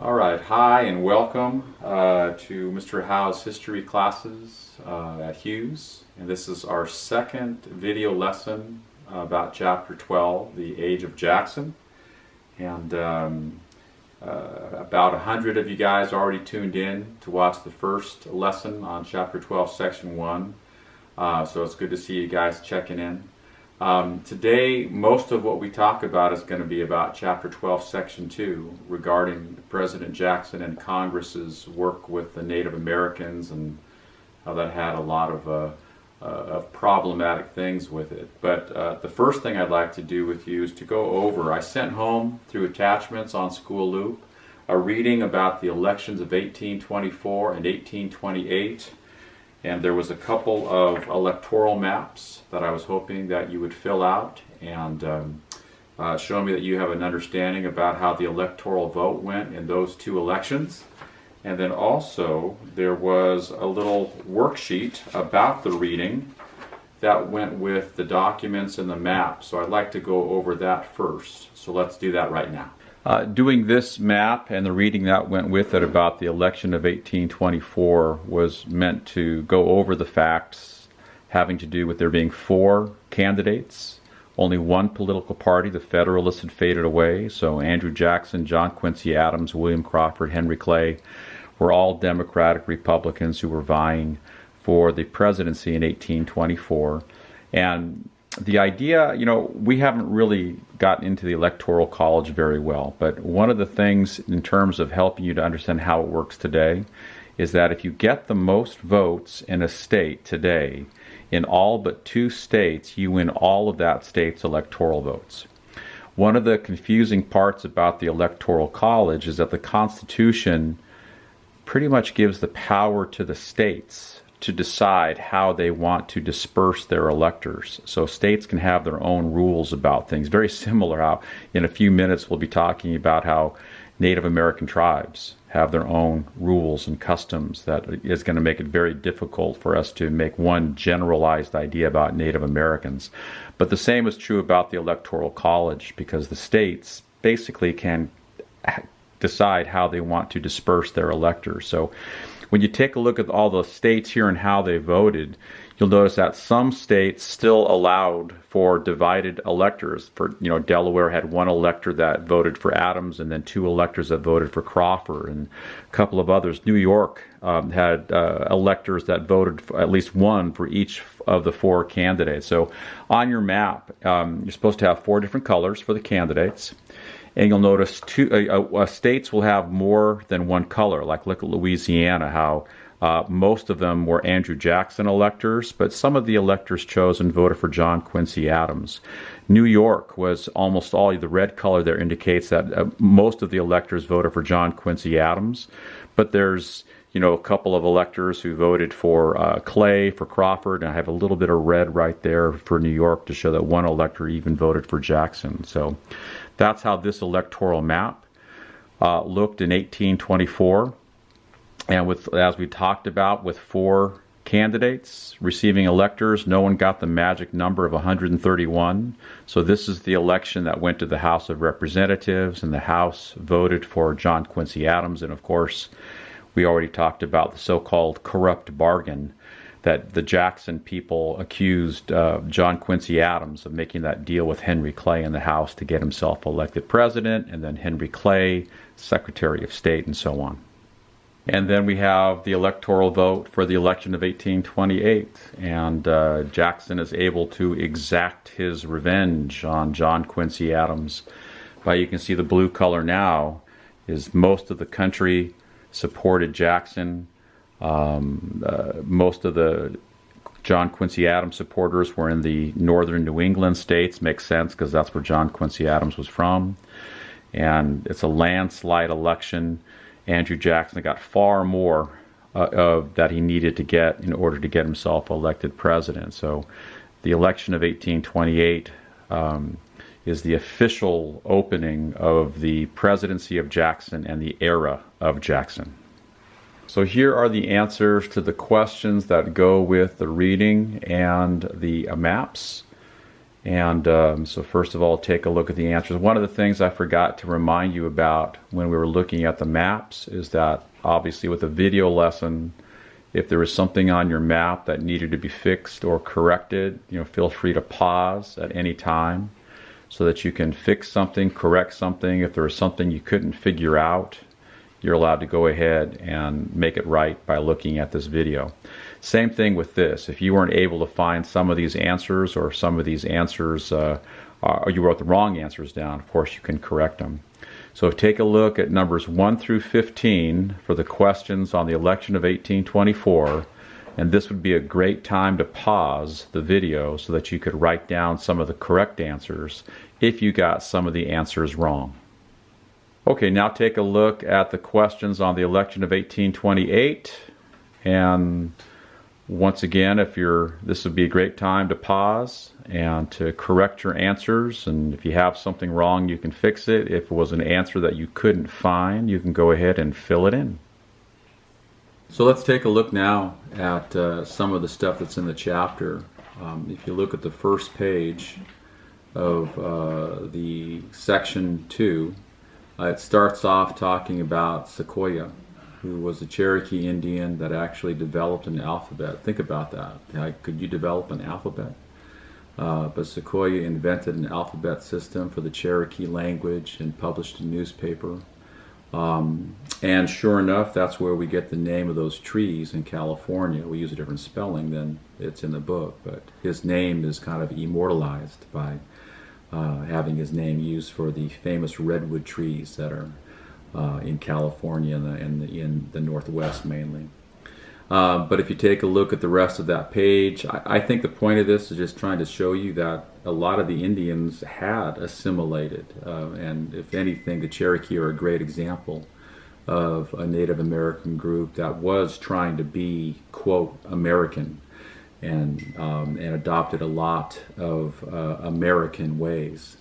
All right, hi and welcome to Mr. Howe's history classes at Hughes. And this is our second video lesson about Chapter 12, the Age of Jackson. And about 100 of you guys already tuned in to watch the first lesson on Chapter 12, Section 1. So it's good to see you guys checking in. Today, most of what we talk about is going to be about Chapter 12, Section 2, regarding President Jackson and Congress's work with the Native Americans and how that had a lot of problematic things with it. But the first thing I'd like to do with you is to go over, I sent home through attachments on School Loop, a reading about the elections of 1824 and 1828. And there was a couple of electoral maps that I was hoping that you would fill out and show me that you have an understanding about how the electoral vote went in those two elections. And then also there was a little worksheet about the reading that went with the documents and the map. So I'd like to go over that first. So let's do that right now. Doing this map and the reading that went with it about the election of 1824 was meant to go over the facts having to do with there being 4 candidates. Only one political party, the Federalists, had faded away. So Andrew Jackson, John Quincy Adams, William Crawford, Henry Clay were all Democratic Republicans who were vying for the presidency in 1824. And the idea, we haven't really gotten into the Electoral College very well, but one of the things in terms of helping you to understand how it works today is that if you get the most votes in a state today, in all but 2 states, you win all of that state's electoral votes. One of the confusing parts about the Electoral College is that the Constitution pretty much gives the power to the states to decide how they want to disperse their electors. So states can have their own rules about things. Very similar how in a few minutes we'll be talking about how Native American tribes have their own rules and customs that is going to make it very difficult for us to make one generalized idea about Native Americans. But the same is true about the Electoral College, because the states basically can decide how they want to disperse their electors. So when you take a look at all the states here and how they voted, you'll notice that some states still allowed for divided electors. For Delaware had 1 elector that voted for Adams, and then 2 electors that voted for Crawford, and a couple of others. New York had electors that voted for at least 1 for each of the 4 candidates. So on your map, you're supposed to have 4 different colors for the candidates. And you'll notice states will have more than 1 color. Like look at Louisiana, how most of them were Andrew Jackson electors, but some of the electors chosen voted for John Quincy Adams. New York was almost all, the red color there indicates that most of the electors voted for John Quincy Adams, but there's a couple of electors who voted for Clay, for Crawford, and I have a little bit of red right there for New York to show that 1 elector even voted for Jackson. So that's how this electoral map looked in 1824. And as we talked about, with 4 candidates receiving electors, no one got the magic number of 131. So this is the election that went to the House of Representatives, and the House voted for John Quincy Adams. And of course, we already talked about the so-called corrupt bargain that the Jackson people accused John Quincy Adams of making that deal with Henry Clay in the House to get himself elected president, and then Henry Clay, Secretary of State, and so on. And then we have the electoral vote for the election of 1828, and Jackson is able to exact his revenge on John Quincy Adams. You can see the blue color now is most of the country supported Jackson. Most of the John Quincy Adams supporters were in the northern New England states. Makes sense because that's where John Quincy Adams was from. And it's a landslide election. Andrew Jackson got far more that he needed to get in order to get himself elected president. So the election of 1828 is the official opening of the presidency of Jackson and the era of Jackson. So here are the answers to the questions that go with the reading and the maps. And so first of all, take a look at the answers. One of the things I forgot to remind you about when we were looking at the maps is that obviously with a video lesson, if there was something on your map that needed to be fixed or corrected, feel free to pause at any time so that you can fix something, correct something. If there was something you couldn't figure out, you're allowed to go ahead and make it right by looking at this video. Same thing with this. If you weren't able to find some of these answers, or some of these answers, or you wrote the wrong answers down, of course you can correct them. So take a look at numbers 1 through 15 for the questions on the election of 1824, and this would be a great time to pause the video so that you could write down some of the correct answers if you got some of the answers wrong. Okay, now take a look at the questions on the election of 1828, and once again, this would be a great time to pause and to correct your answers, and if you have something wrong, you can fix it. If it was an answer that you couldn't find, you can go ahead and fill it in. So let's take a look now at some of the stuff that's in the chapter. If you look at the first page of the section 2, it starts off talking about Sequoyah, who was a Cherokee Indian that actually developed an alphabet. Think about that. Could you develop an alphabet? But Sequoyah invented an alphabet system for the Cherokee language and published a newspaper. And sure enough, that's where we get the name of those trees in California. We use a different spelling than it's in the book, but his name is kind of immortalized by having his name used for the famous redwood trees that are in California and in the Northwest mainly. But if you take a look at the rest of that page, I think the point of this is just trying to show you that a lot of the Indians had assimilated, and if anything, the Cherokee are a great example of a Native American group that was trying to be, quote, American, and adopted a lot of American ways.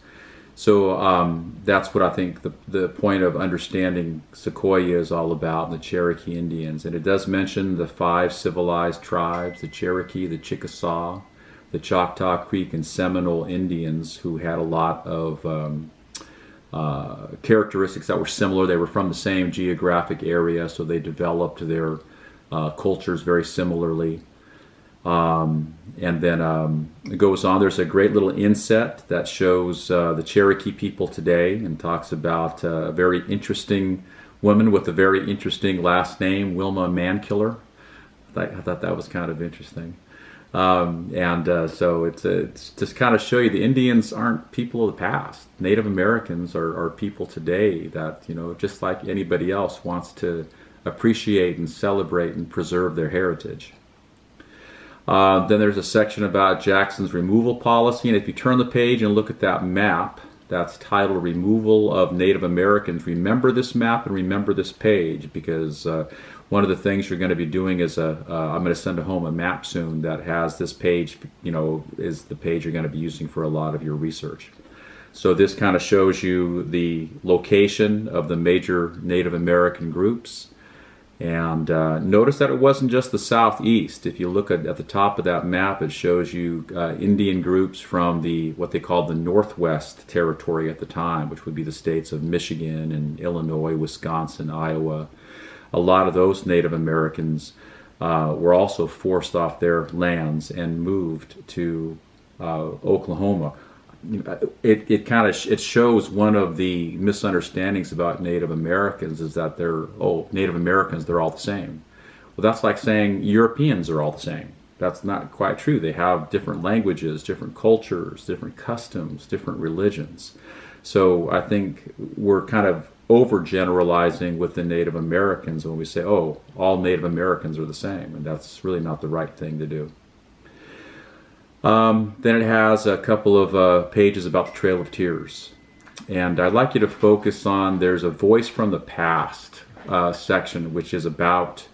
So that's what I think the point of understanding Sequoyah is all about, and the Cherokee Indians. And it does mention the 5 civilized tribes, the Cherokee, the Chickasaw, the Choctaw Creek and Seminole Indians, who had a lot of characteristics that were similar. They were from the same geographic area, so they developed their cultures very similarly. And then it goes on. There's a great little inset that shows the Cherokee people today and talks about a very interesting woman with a very interesting last name, Wilma Mankiller. I thought that was kind of interesting. So it's just kind of show you the Indians aren't people of the past. Native Americans are people today that, just like anybody else, wants to appreciate and celebrate and preserve their heritage. Then there's a section about Jackson's removal policy, and if you turn the page and look at that map that's titled Removal of Native Americans, remember this map and remember this page, because one of the things you're going to be doing is I'm going to send home a map soon that has this page, is the page you're going to be using for a lot of your research. So this kind of shows you the location of the major Native American groups. And notice that it wasn't just the southeast. If you look at the top of that map, it shows you Indian groups from what they called the Northwest Territory at the time, which would be the states of Michigan and Illinois, Wisconsin, Iowa. A lot of those Native Americans were also forced off their lands and moved to Oklahoma. It shows one of the misunderstandings about Native Americans is that Native Americans, they're all the same. Well, that's like saying Europeans are all the same. That's not quite true. They have different languages, different cultures, different customs, different religions. So I think we're kind of overgeneralizing with the Native Americans when we say, all Native Americans are the same, and that's really not the right thing to do. Then it has a couple of pages about the Trail of Tears. And I'd like you to focus on, there's a Voice from the Past section, which is about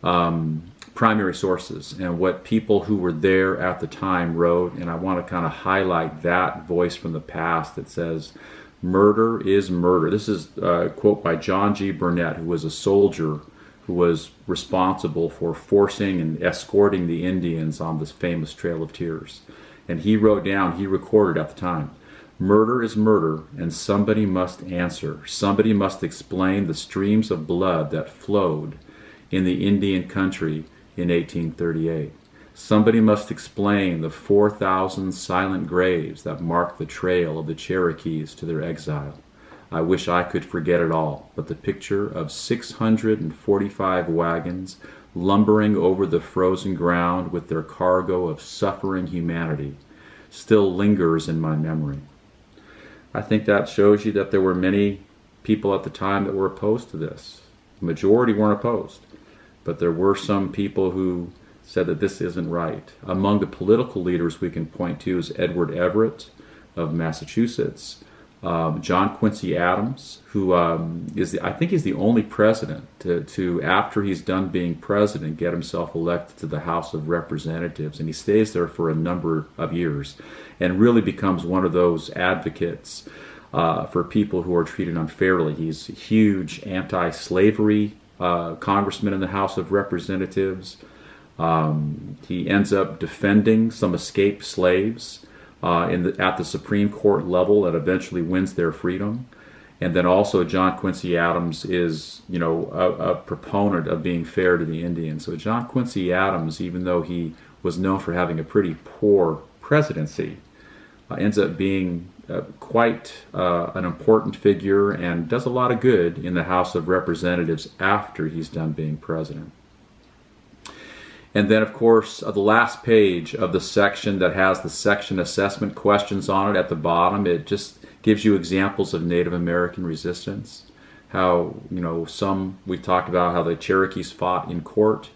primary sources and what people who were there at the time wrote. And I want to kind of highlight that voice from the past that says, "Murder is murder." This is a quote by John G. Burnett, who was a soldier who was responsible for forcing and escorting the Indians on this famous Trail of Tears. And he wrote down, he recorded at the time, "Murder is murder, and somebody must answer. Somebody must explain the streams of blood that flowed in the Indian country in 1838. Somebody must explain the 4,000 silent graves that mark the trail of the Cherokees to their exile. I wish I could forget it all, but the picture of 645 wagons lumbering over the frozen ground with their cargo of suffering humanity still lingers in my memory." I think that shows you that there were many people at the time that were opposed to this. The majority weren't opposed, but there were some people who said that this isn't right. Among the political leaders we can point to is Edward Everett of Massachusetts, John Quincy Adams, who I think he's the only president to, after he's done being president, get himself elected to the House of Representatives, and he stays there for a number of years and really becomes one of those advocates for people who are treated unfairly. He's a huge anti-slavery congressman in the House of Representatives. He ends up defending some escaped slaves at the Supreme Court level, and eventually wins their freedom. And then also John Quincy Adams is, a proponent of being fair to the Indians. So John Quincy Adams, even though he was known for having a pretty poor presidency, ends up being quite an important figure and does a lot of good in the House of Representatives after he's done being president. And then, of course, the last page of the section that has the section assessment questions on it at the bottom, it just gives you examples of Native American resistance. How, we talked about how the Cherokees fought in court.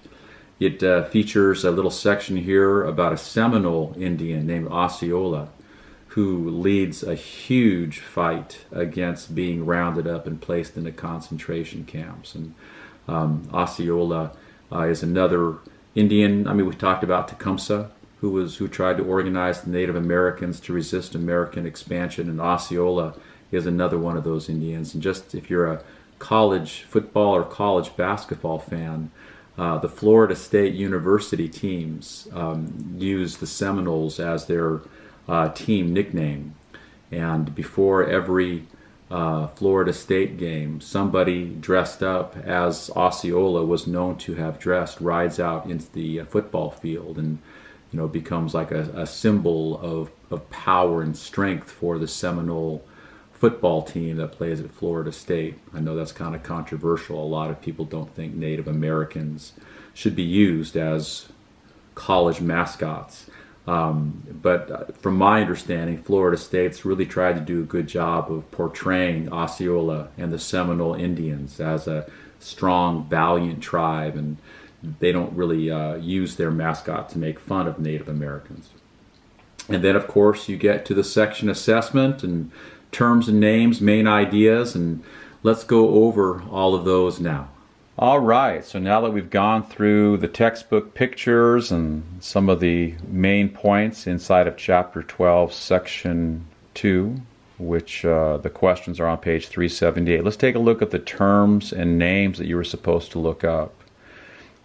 It features a little section here about a Seminole Indian named Osceola, who leads a huge fight against being rounded up and placed into concentration camps. And Osceola is another Indian. We talked about Tecumseh, who tried to organize the Native Americans to resist American expansion, and Osceola is another one of those Indians. And just if you're a college football or college basketball fan, the Florida State University teams use the Seminoles as their team nickname. And before every Florida State game, somebody dressed up as Osceola was known to have dressed rides out into the football field and becomes like a symbol of power and strength for the Seminole football team that plays at Florida State. I know that's kind of controversial. A lot of people don't think Native Americans should be used as college mascots. But from my understanding, Florida State's really tried to do a good job of portraying Osceola and the Seminole Indians as a strong, valiant tribe, and they don't really use their mascot to make fun of Native Americans. And then, of course, you get to the section assessment and terms and names, main ideas, and let's go over all of those now. All right, so now that we've gone through the textbook pictures and some of the main points inside of Chapter 12, Section 2, which the questions are on page 378, let's take a look at the terms and names that you were supposed to look up.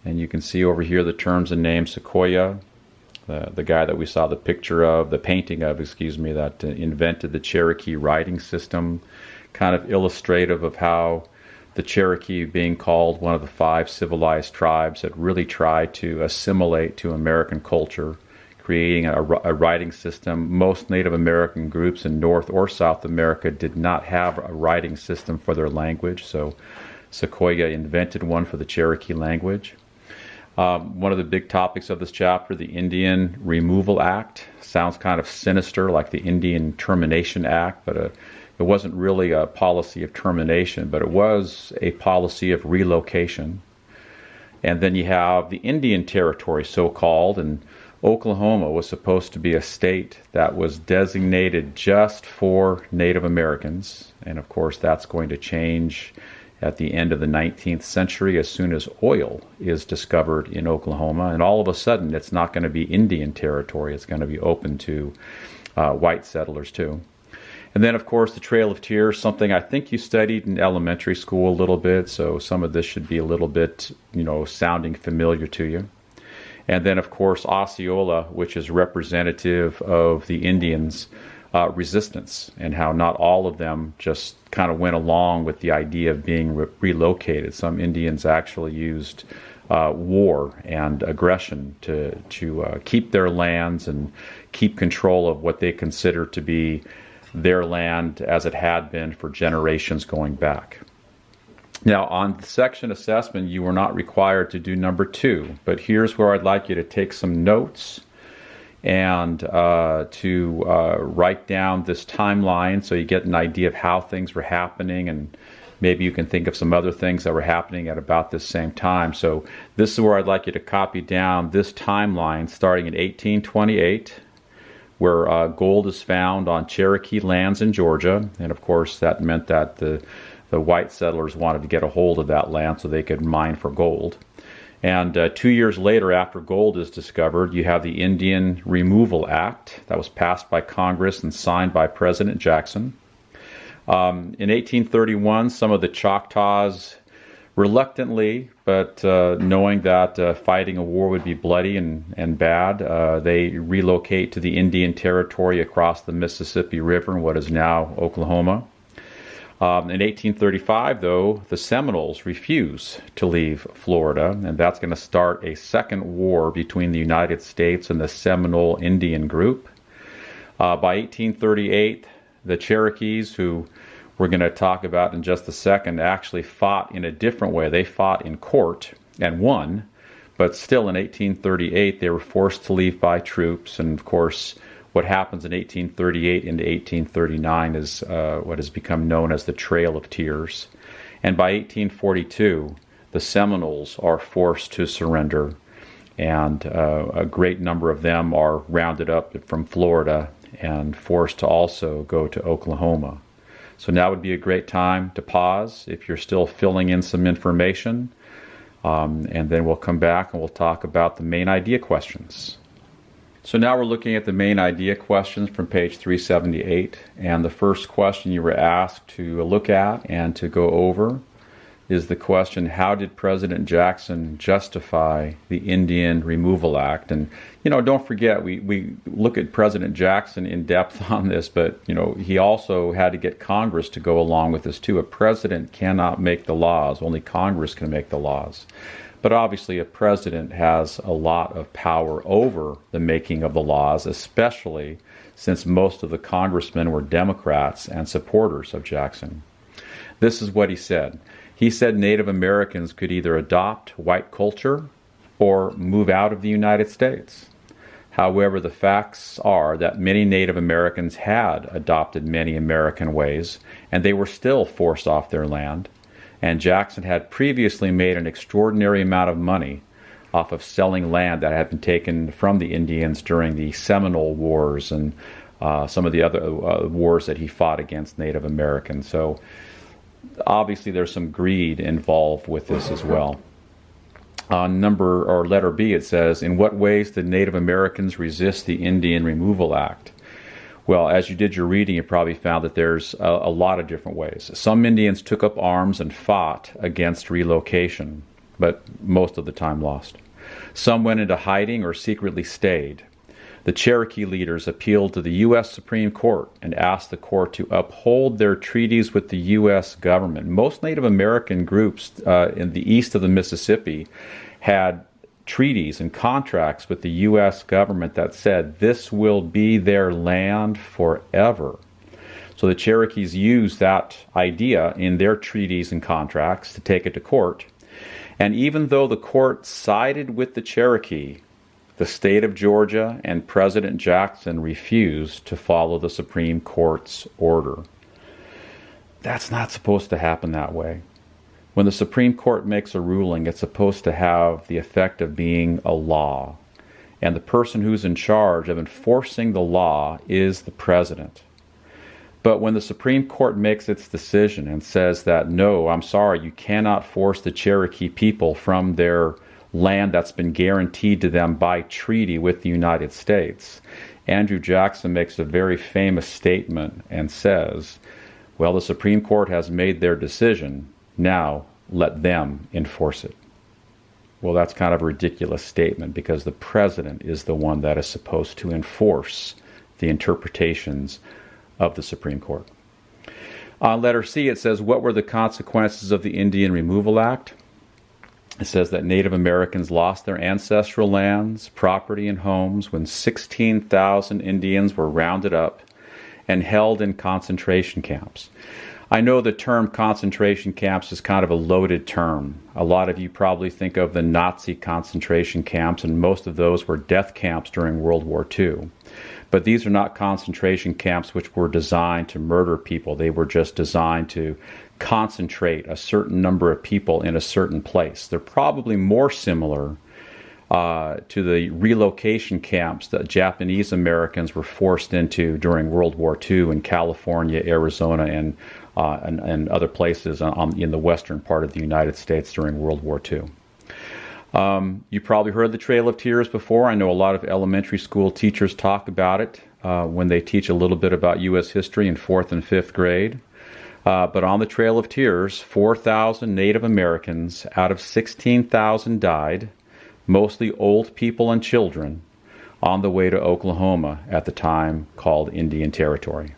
And you can see over here the terms and names: Sequoyah, the guy that we saw the picture of, the painting of, that invented the Cherokee writing system, kind of illustrative of how the Cherokee, being called one of the 5 civilized tribes that really tried to assimilate to American culture, creating a writing system. Most Native American groups in North or South America did not have a writing system for their language, so Sequoyah invented one for the Cherokee language. One of the big topics of this chapter, the Indian Removal Act. Sounds kind of sinister, like the Indian Termination Act, but it wasn't really a policy of termination, but it was a policy of relocation. And then you have the Indian Territory, so-called, and Oklahoma was supposed to be a state that was designated just for Native Americans. And of course, that's going to change at the end of the 19th century as soon as oil is discovered in Oklahoma. And all of a sudden, it's not going to be Indian territory. It's going to be open to white settlers too. And then, of course, the Trail of Tears, something I think you studied in elementary school a little bit, so some of this should be a little bit, sounding familiar to you. And then, of course, Osceola, which is representative of the Indians' resistance, and how not all of them just kind of went along with the idea of being relocated. Some Indians actually used war and aggression to keep their lands and keep control of what they considered to be their land as it had been for generations going back. Now, on the section assessment, you were not required to do number 2, but here's where I'd like you to take some notes and to write down this timeline so you get an idea of how things were happening, and maybe you can think of some other things that were happening at about this same time. So this is where I'd like you to copy down this timeline starting in 1828, where gold is found on Cherokee lands in Georgia. And of course, that meant that the white settlers wanted to get a hold of that land so they could mine for gold. And 2 years later, after gold is discovered, you have the Indian Removal Act that was passed by Congress and signed by President Jackson. In 1831, some of the Choctaws, reluctantly, but knowing that fighting a war would be bloody and bad, they relocate to the Indian Territory across the Mississippi River in what is now Oklahoma. In 1835, though, the Seminoles refuse to leave Florida, and that's going to start a second war between the United States and the Seminole Indian group. By 1838, the Cherokees, who we're going to talk about in just a second, actually fought in a different way. They fought in court and won, but still in 1838 they were forced to leave by troops. And of course, what happens in 1838 into 1839 is what has become known as the Trail of Tears. And by 1842, the Seminoles are forced to surrender, and a great number of them are rounded up from Florida and forced to also go to Oklahoma. So now would be a great time to pause if you're still filling in some information, and then we'll come back and we'll talk about the main idea questions. So now we're looking at the main idea questions from page 378, and the first question you were asked to look at and to go over is the question, how did President Jackson justify the Indian Removal Act? And, don't forget, we look at President Jackson in depth on this, but, he also had to get Congress to go along with this too. A president cannot make the laws. Only Congress can make the laws. But obviously a president has a lot of power over the making of the laws, especially since most of the congressmen were Democrats and supporters of Jackson. This is what he said. He said Native Americans could either adopt white culture or move out of the United States. However, the facts are that many Native Americans had adopted many American ways, and they were still forced off their land. And Jackson had previously made an extraordinary amount of money off of selling land that had been taken from the Indians during the Seminole Wars and some of the other wars that he fought against Native Americans. So obviously there's some greed involved with this as well. On letter B, it says, in what ways did Native Americans resist the Indian Removal Act? Well, as you did your reading, you probably found that there's a lot of different ways. Some Indians took up arms and fought against relocation, but most of the time lost. Some went into hiding or secretly stayed. The Cherokee leaders appealed to the U.S. Supreme Court and asked the court to uphold their treaties with the U.S. government. Most Native American groups in the east of the Mississippi had treaties and contracts with the U.S. government that said this will be their land forever. So the Cherokees used that idea in their treaties and contracts to take it to court. And even though the court sided with the Cherokee, the state of Georgia and President Jackson refused to follow the Supreme Court's order. That's not supposed to happen that way. When the Supreme Court makes a ruling, it's supposed to have the effect of being a law. And the person who's in charge of enforcing the law is the president. But when the Supreme Court makes its decision and says that, no, I'm sorry, you cannot force the Cherokee people from their land that's been guaranteed to them by treaty with the United States, Andrew Jackson makes a very famous statement and says, well, the Supreme Court has made their decision. Now let them enforce it. Well, that's kind of a ridiculous statement because the president is the one that is supposed to enforce the interpretations of the Supreme Court. On letter C, it says, what were the consequences of the Indian Removal Act? It says that Native Americans lost their ancestral lands, property, and homes when 16,000 Indians were rounded up and held in concentration camps. I know the term concentration camps is kind of a loaded term. A lot of you probably think of the Nazi concentration camps, and most of those were death camps during World War II. But these are not concentration camps which were designed to murder people. They were just designed to concentrate a certain number of people in a certain place. They're probably more similar to the relocation camps that Japanese Americans were forced into during World War II in California, Arizona, and other places in the western part of the United States during World War II. You probably heard the Trail of Tears before. I know a lot of elementary school teachers talk about it when they teach a little bit about U.S. history in 4th and 5th grade. But on the Trail of Tears, 4,000 Native Americans out of 16,000 died, mostly old people and children, on the way to Oklahoma at the time called Indian Territory.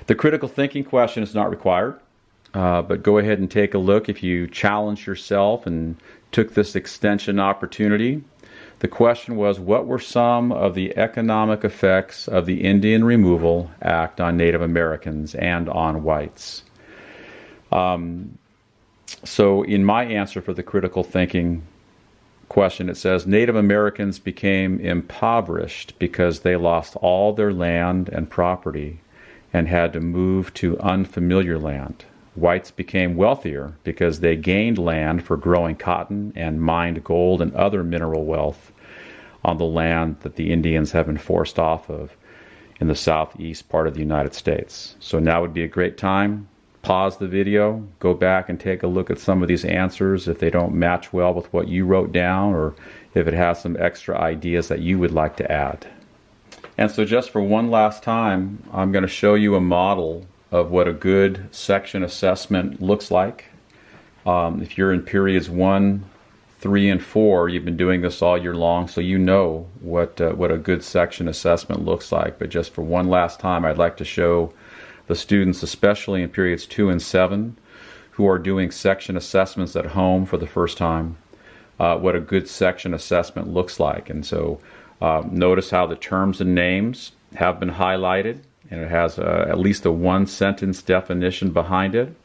The critical thinking question is not required, but go ahead and take a look if you challenge yourself and took this extension opportunity. The question was, what were some of the economic effects of the Indian Removal Act on Native Americans and on whites? So in my answer for the critical thinking question, it says Native Americans became impoverished because they lost all their land and property and had to move to unfamiliar land. Whites became wealthier because they gained land for growing cotton and mined gold and other mineral wealth on the land that the Indians have been forced off of in the southeast part of the United States. So now would be a great time. Pause the video, go back and take a look at some of these answers if they don't match well with what you wrote down or if it has some extra ideas that you would like to add. And so just for one last time, I'm going to show you a model of what a good section assessment looks like. If you're in periods 1, 3, and 4, you've been doing this all year long, so you know what a good section assessment looks like. But just for one last time, I'd like to show the students, especially in periods 2 and 7, who are doing section assessments at home for the first time, what a good section assessment looks like. And so notice how the terms and names have been highlighted, and it has at least a one-sentence definition behind it.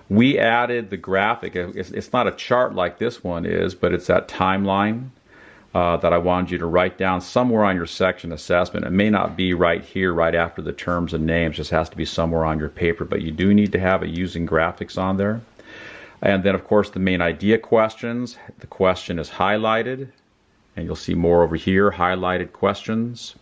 We added the graphic. It's not a chart like this one is, but it's that timeline that I wanted you to write down somewhere on your section assessment. It may not be right here, right after the terms and names. It just has to be somewhere on your paper, but you do need to have it using graphics on there. And then, of course, the main idea questions. The question is highlighted, and you'll see more over here, highlighted questions.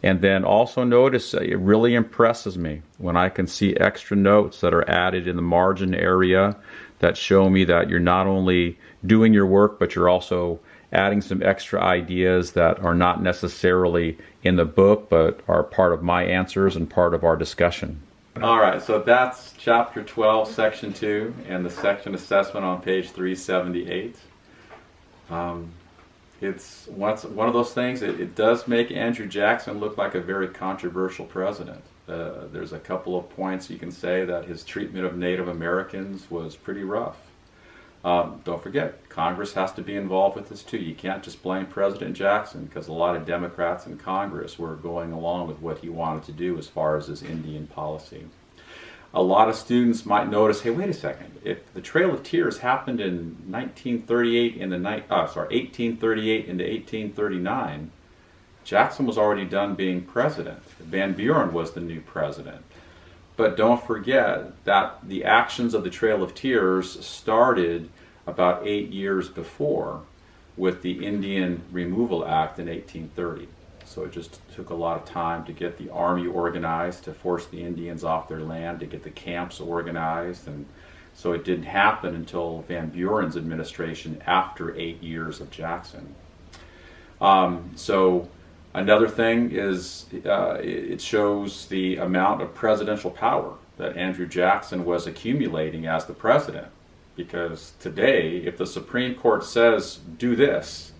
And then also notice, it really impresses me when I can see extra notes that are added in the margin area that show me that you're not only doing your work, but you're also adding some extra ideas that are not necessarily in the book, but are part of my answers and part of our discussion. All right, so that's Chapter 12, Section 2, and the section assessment on page 378. It's one of those things, it does make Andrew Jackson look like a very controversial president. There's a couple of points you can say that his treatment of Native Americans was pretty rough. Don't forget, Congress has to be involved with this too. You can't just blame President Jackson, because a lot of Democrats in Congress were going along with what he wanted to do as far as his Indian policy. A lot of students might notice, hey, wait a second, if the Trail of Tears happened in 1838 into 1839, Jackson was already done being president. Van Buren was the new president. But don't forget that the actions of the Trail of Tears started about 8 years before with the Indian Removal Act in 1830. So it just took a lot of time to get the army organized, to force the Indians off their land, to get the camps organized. And so it didn't happen until Van Buren's administration after 8 years of Jackson. So another thing is it shows the amount of presidential power that Andrew Jackson was accumulating as the president. Because today, if the Supreme Court says do this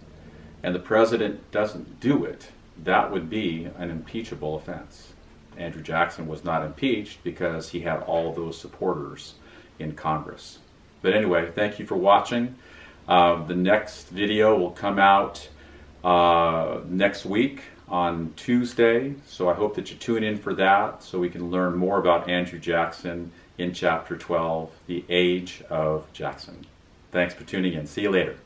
and the president doesn't do it, that would be an impeachable offense. Andrew Jackson was not impeached because he had all of those supporters in Congress. But anyway, thank you for watching. The next video will come out next week on Tuesday, so I hope that you tune in for that so we can learn more about Andrew Jackson in chapter 12, The Age of Jackson. Thanks for tuning in. See you later.